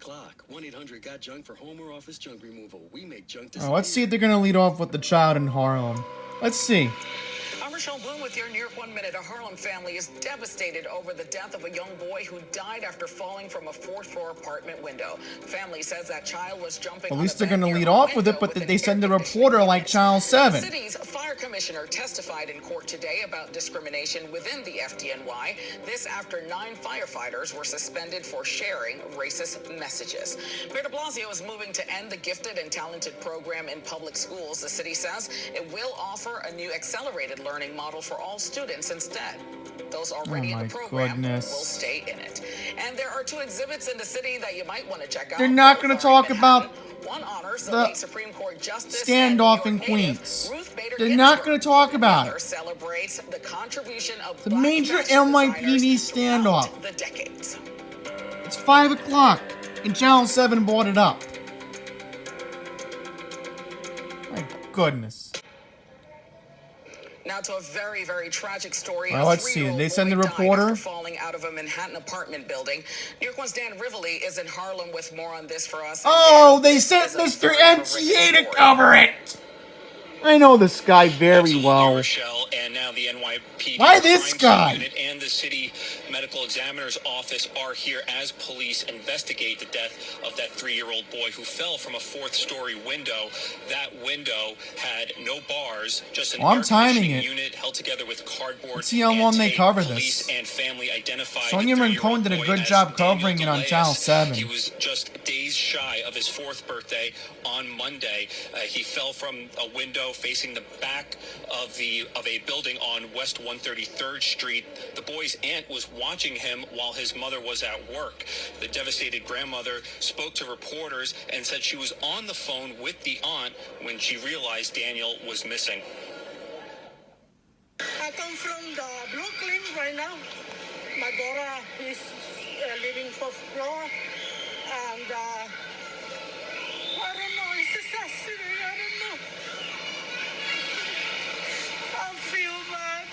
o'clock. 1-800-GOT-JUNK for home or office junk removal. We make junk disappear. Let's see if they're going to lead off with the child in Harlem. Let's see. I'm Rochelle Bloom with your New York 1 Minute. A Harlem family is devastated over the death of a young boy who died after falling from a fourth-floor apartment window. The family says that child was jumping. At least they're going to lead off with it, but they send a reporter like Channel 7. The city's fire commissioner testified in court today about discrimination within the FDNY. This after 9 firefighters were suspended for sharing racist messages. Mayor de Blasio is moving to end the gifted and talented program in public schools. The city says it will offer a new accelerated learning model for all students instead. Those already in the program will stay in it. And there are 2 exhibits in the city that you might want to check out. They're not going to talk about one honors the late Supreme Court Justice standoff in Queens. They're not going to talk about it. Celebrates the contribution of the major NYPD standoff. The decades. It's 5 o'clock, and Channel 7 brought it up. My goodness. Now to a very, very tragic story. Well, let's see. They send the reporter falling out of a Manhattan apartment building. New York One's Dan Rivoli is in Harlem with more on this for us. Oh, they sent Mr. MTA to cover it. I know this guy very well. Rochelle, and now the NYPD. Why this guy? Unit and the city medical examiner's office are here as police investigate the death of that 3-year-old boy who fell from a 4th-story window. That window had no bars, just an air conditioning unit held together with cardboard. Let's see how long they cover police this. And family identified Sonia Rincon did a good job covering it on Channel 7. He was just days shy of his 4th birthday on Monday. He fell from a window facing the back of a building on West 133rd Street. The boy's aunt was watching him while his mother was at work. The devastated grandmother spoke to reporters and said she was on the phone with the aunt when she realized Daniel was missing. I come from the Brooklyn right now. My daughter is living 4th floor, and I don't know, it's a sad city, I don't know. I feel bad.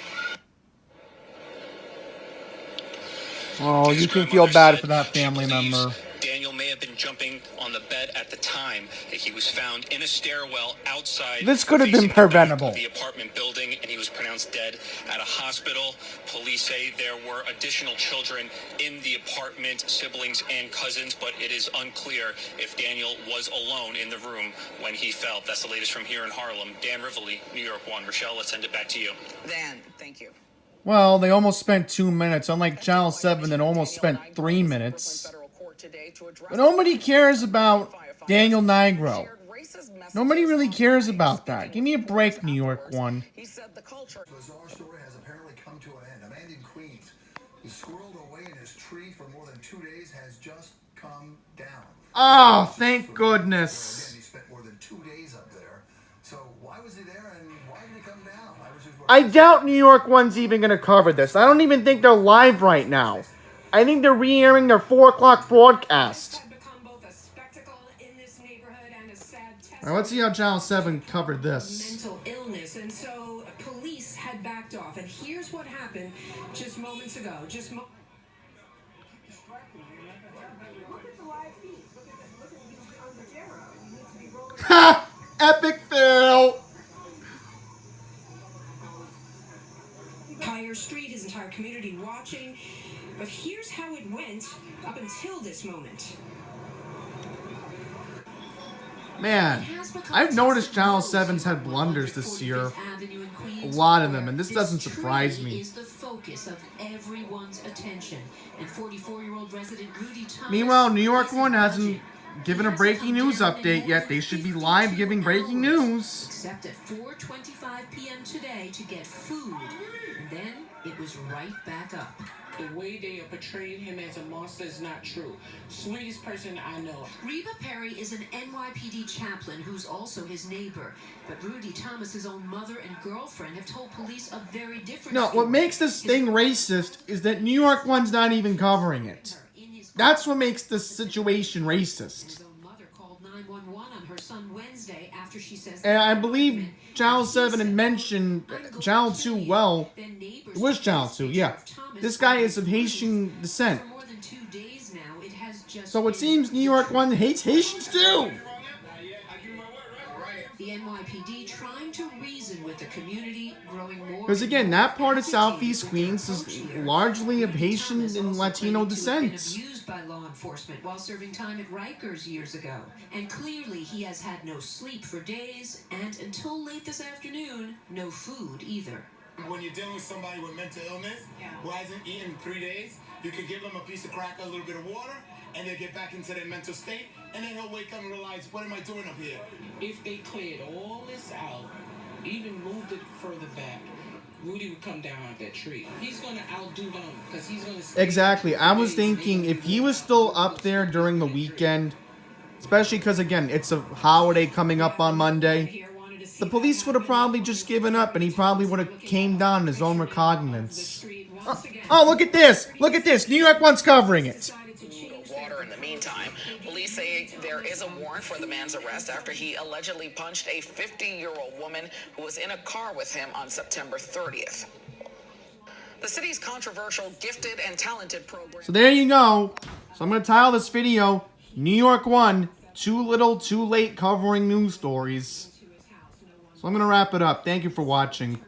Oh, you can feel bad for that family member. Daniel may have been jumping on the bed at the time. He was found in a stairwell outside. This could have been preventable. The apartment building, and he was pronounced dead at a hospital. Police say there were additional children in the apartment, siblings and cousins, but it is unclear if Daniel was alone in the room when he fell. That's the latest from here in Harlem. Dan Rivoli, New York 1. Rochelle, let's send it back to you. Dan, thank you. Well, they almost spent 2 minutes, unlike Channel 7 that almost spent 3 minutes. But nobody cares about Daniel Nigro. Nobody really cares about that. Give me a break, New York 1. Bizarre story has apparently come to an end. A man in Queens who squirreled away in his tree for more than 2 days has just come down. Oh, thank goodness. He spent more than 2 days up there. So why was he there and why did he come down? I doubt New York 1's even going to cover this. I don't even think they're live right now. I think they're re-airing their 4 o'clock broadcast. All right, let's see how Channel 7 covered this. Mental illness, and so police had backed off. And here's what happened just moments ago. Ha! Epic fail! Entire street, his entire community watching. But here's how it went up until this moment. Man, I've noticed Channel 7's had blunders this year. A lot of them, and this doesn't surprise me. Meanwhile, New York 1 hasn't given a breaking news update yet. They should be live giving breaking news. Except at 4:25 p.m. today to get food. And then it was right back up. The way they are portraying him as a monster is not true. Sweetest person I know. Reba Perry is an NYPD chaplain who's also his neighbor. But Rudy Thomas's own mother and girlfriend have told police a very different No, story. what makes this thing racist is that New York 1's not even covering it. That's what makes this situation racist. His own mother called 911 on her son Wednesday after she says... And I believe Channel 7 had mentioned Channel 2 well. It was Channel 2, yeah. This guy is of Haitian descent. For more than 2 days now, it has So it seems New York One hates Haitians too. The NYPD trying to reason with the community, growing more. Because again, that part of Southeast Queens is largely of Haitian and Latino descent. Abused by law enforcement while serving time at Rikers years ago, and clearly he has had no sleep for days, and until late this afternoon, no food either. When you're dealing with somebody with mental illness who hasn't eaten in 3 days, you can give them a piece of crack, a little bit of water, and they get back into their mental state, and then he'll wake up and realize, what am I doing up here? If they cleared all this out, even moved it further back, Rudy would come down out that tree. He's going to outdo them because he's going to... Exactly. I was thinking if he was still up there during the weekend, especially because, again, it's a holiday coming up on Monday, the police would have probably just given up and he probably would have came down in his own recognizance. Oh, look at this. Look at this. New York One's covering it. Water in the meantime. Police say there is a warrant for the man's arrest after he allegedly punched a 50-year-old woman who was in a car with him on September 30th. The city's controversial Gifted and Talented program. So there you go. So I'm going to title this video, New York One, Too Little, Too Late Covering News Stories. So I'm going to wrap it up. Thank you for watching.